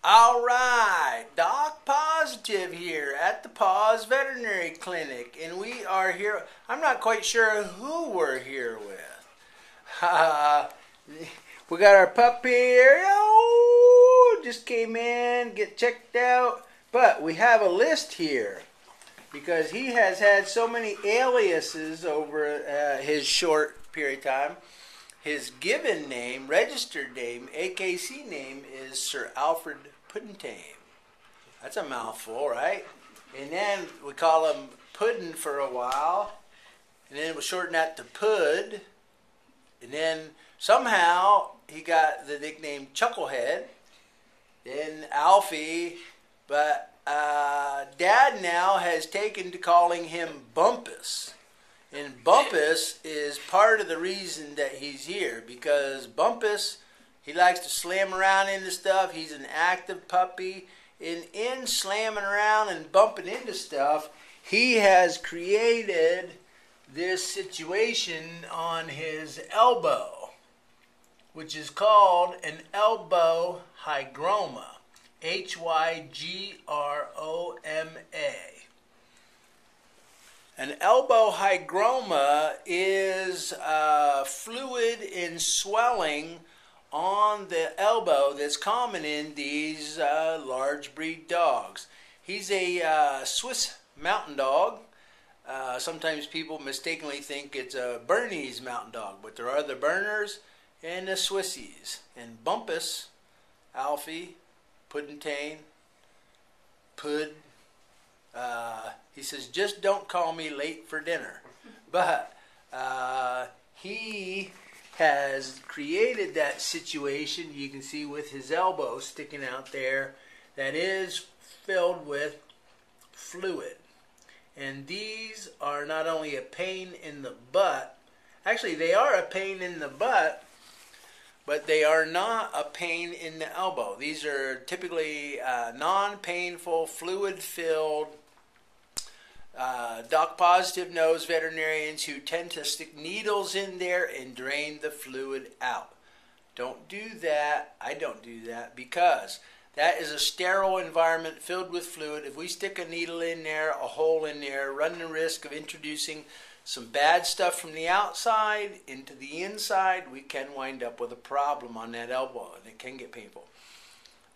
All right, Doc Pawsitive here at the PAWS Veterinary Clinic, and we are here. I'm not quite sure who we're here with. We got our pup here. Oh, just came in, get checked out. But we have a list here because he has had so many aliases over his short period of time. His given name, registered name, AKC name is Sir Alfred Puddingtame. That's a mouthful, right? And then we call him Puddin' for a while. And then we'll shorten that to Pud. And then somehow he got the nickname Chucklehead. Then Alfie. But Dad now has taken to calling him Bumpus. And Bumpus is part of the reason that he's here, because Bumpus, he likes to slam around into stuff. He's an active puppy. And in slamming around and bumping into stuff, he has created this situation on his elbow, which is called an elbow hygroma. Hygroma. An elbow hygroma is fluid and swelling on the elbow that's common in these large breed dogs. He's a Swiss mountain dog. Sometimes people mistakenly think it's a Bernese mountain dog, but there are the Berners and the Swissies. And Bumpus, Alfie, Puddingtame, Pud, he says, just don't call me late for dinner. But he has created that situation, you can see with his elbow sticking out there, that is filled with fluid. And these are not only a pain in the butt, actually they are a pain in the butt, but they are not a pain in the elbow. These are typically non-painful, fluid-filled. Doc Pawsitive knows veterinarians who tend to stick needles in there and drain the fluid out. Don't do that. I don't do that because that is a sterile environment filled with fluid. If we stick a needle in there, a hole in there, run the risk of introducing some bad stuff from the outside into the inside, we can wind up with a problem on that elbow, and it can get painful.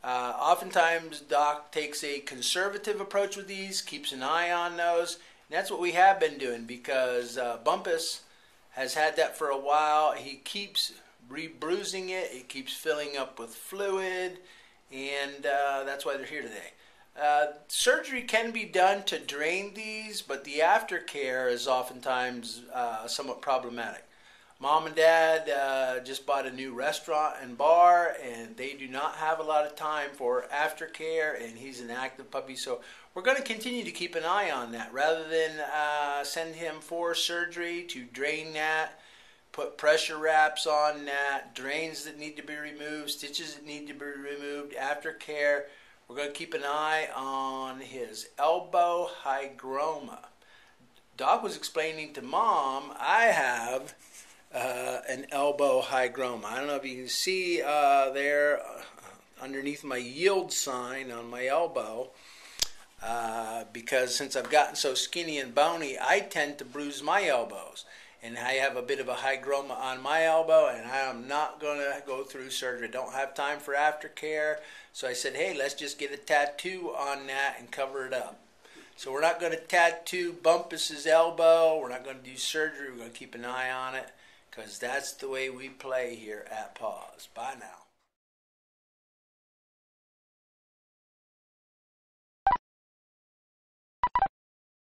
Oftentimes, Doc takes a conservative approach with these, keeps an eye on those, and that's what we have been doing because Bumpus has had that for a while. He keeps re-bruising it, it keeps filling up with fluid, and that's why they're here today. Surgery can be done to drain these, but the aftercare is oftentimes somewhat problematic. Mom and Dad just bought a new restaurant and bar, and they do not have a lot of time for aftercare, and he's an active puppy, so we're going to continue to keep an eye on that. Rather than send him for surgery to drain that, put pressure wraps on that, drains that need to be removed, stitches that need to be removed, aftercare, we're going to keep an eye on his elbow hygroma. Doc was explaining to Mom, I have an elbow hygroma. I don't know if you can see there underneath my yield sign on my elbow, because since I've gotten so skinny and bony, I tend to bruise my elbows. And I have a bit of a hygroma on my elbow, and I am not going to go through surgery. I don't have time for aftercare. So I said, hey, let's just get a tattoo on that and cover it up. So we're not going to tattoo Bumpus's elbow. We're not going to do surgery. We're going to keep an eye on it because that's the way we play here at PAWS. Bye now.